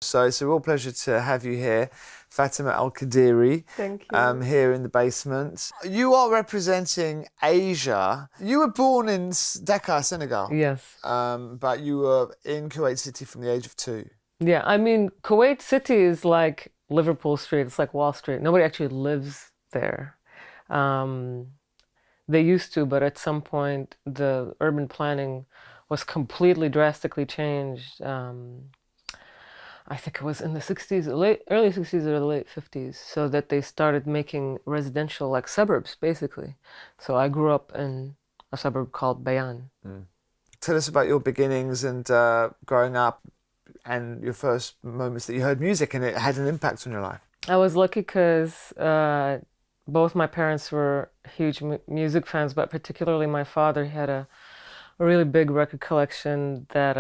So it's a real pleasure to have you here, Fatima Al Qadiri. Thank you. Here in the basement. You are representing Asia. You were born in Dakar, Senegal, Yes. but you were in Kuwait City from the age of 2. Yeah, I mean, Kuwait City is like Liverpool Street. It's like Wall Street. Nobody actually lives there. Um, they used to, but at some point, the urban planning was completely drastically changed. I think it was in the 60s, early 60s or the late 50s, so that they started making residential like suburbs, basically. So I grew up in a suburb called Bayan. Tell us about your beginnings and growing up and your first moments that you heard music and it had an impact on your life. I was lucky because both my parents were huge music fans, but particularly my father. He had a really big record collection that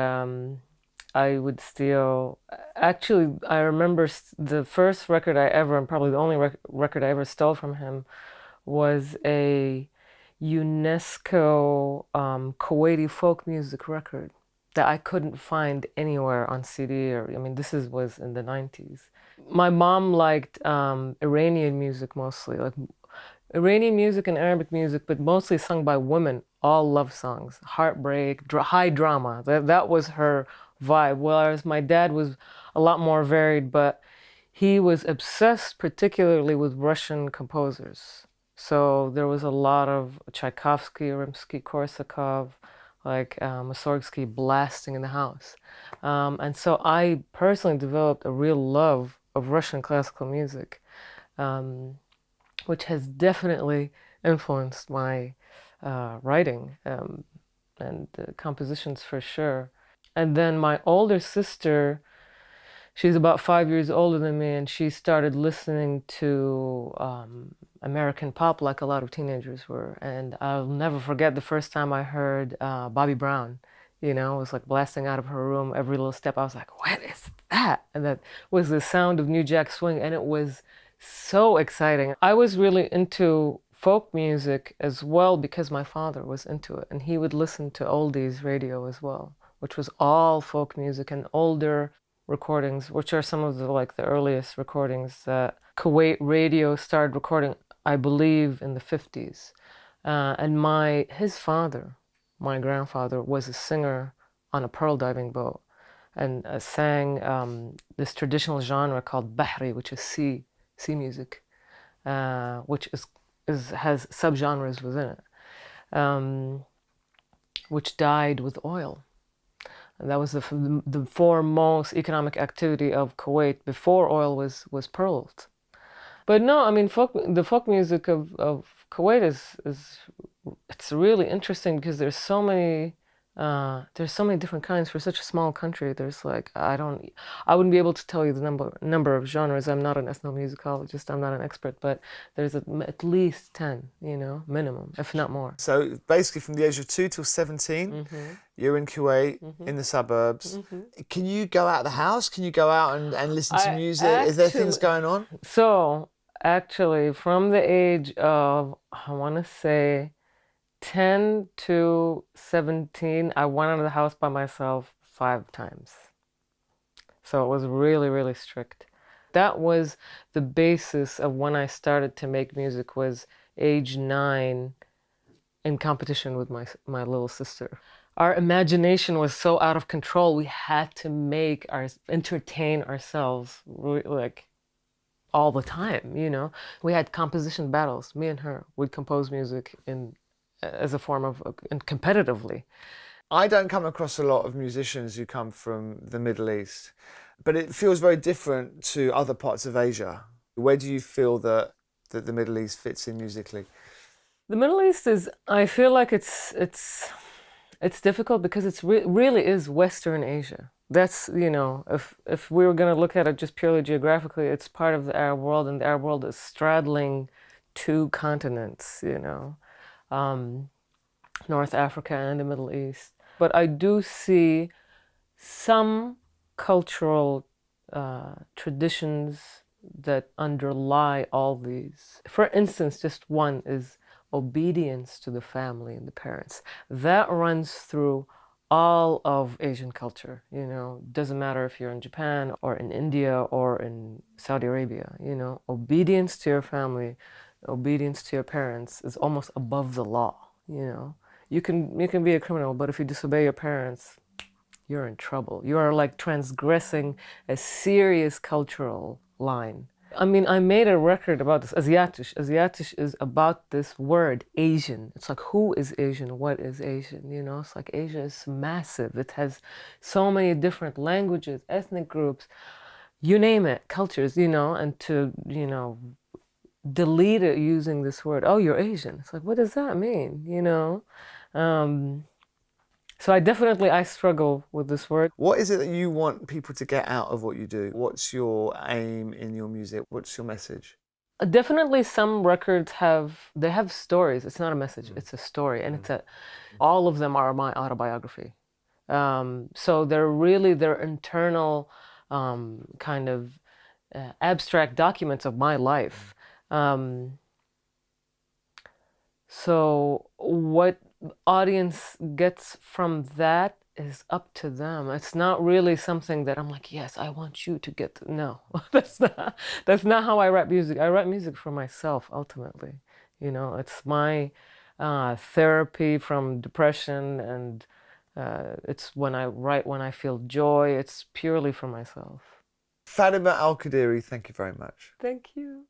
I would steal. Actually, I remember the first record I ever, and probably the only record I ever stole from him, was a UNESCO Kuwaiti folk music record that I couldn't find anywhere on CD or, I mean, was in the 90s. My mom liked Iranian music mostly, like Iranian music and Arabic music, but mostly sung by women, all love songs, heartbreak, high drama. That was her vibe. Whereas my dad was a lot more varied, but he was obsessed particularly with Russian composers. So there was a lot of Tchaikovsky, Rimsky-Korsakov, like Mussorgsky blasting in the house. And so I personally developed a real love of Russian classical music, which has definitely influenced my writing and compositions for sure. And then my older sister, she's about 5 years older than me, and she started listening to American pop like a lot of teenagers were. And I'll never forget the first time I heard Bobby Brown. You know, it was like blasting out of her room every little step. I was like, what is that? And that was the sound of New Jack Swing, and it was so exciting. I was really into folk music as well because my father was into it, and he would listen to oldies radio as well, which was all folk music and older recordings, which are some of the earliest recordings that Kuwait radio started recording, I believe, in the 50s. And his father, my grandfather, was a singer on a pearl diving boat and sang this traditional genre called Bahri, which is sea music, which has subgenres within it, which died with oil. And that was the foremost economic activity of Kuwait before oil was pearled. But no, I mean, the folk music of Kuwait is it's really interesting because there's so many different kinds for such a small country. There's like I wouldn't be able to tell you the number of genres. I'm not an ethnomusicologist. I'm not an expert, but there's at least 10, minimum, if not more. So basically, from the age of 2 till 17, you're in Kuwait, in the suburbs. Can you go out of the house? Can you go out and listen to music? Is there things going on? So actually, from the age of, I want to say, 10 to 17, I went out of the house by myself 5 times. So it was really, really strict. That was the basis of when I started to make music, was age 9 in competition with my little sister. Our imagination was so out of control. We had to entertain ourselves like all the time, We had composition battles. Me and her would compose music as a form of competitively. I don't come across a lot of musicians who come from the Middle East, but it feels very different to other parts of Asia. Where do you feel that the Middle East fits in musically? The Middle East I feel like it's difficult because really is Western Asia. That's, if we were going to look at it just purely geographically, it's part of the Arab world, and the Arab world is straddling 2 continents, North Africa and the Middle East. But I do see some cultural traditions that underlie all these. For instance, just one is obedience to the family and the parents. That runs through all of Asian culture, doesn't matter if you're in Japan or in India or in Saudi Arabia, obedience to your family, obedience to your parents is almost above the law. You can be a criminal, but if you disobey your parents, you're in trouble. You are like transgressing a serious cultural line. I mean, I made a record about this. Asiatisch. Asiatisch is about this word, Asian. It's like, who is Asian? What is Asian? It's like Asia is massive. It has so many different languages, ethnic groups, you name it, cultures, and to, delete it using this word, oh, you're Asian. It's like, what does that mean? Um, so I struggle with this word. What is it that you want people to get out of what you do? What's your aim in your music? What's your message? Definitely some records have stories. It's not a message, it's a story. And all of them are my autobiography. So they're internal kind of abstract documents of my life. So what audience gets from that is up to them. It's not really something that I'm like, yes, I want you to get to. No, that's not how I write music. I write music for myself ultimately. It's my therapy from depression, and it's when I write when I feel joy. It's purely for myself. Fatima Al Qadiri, thank you very much. Thank you.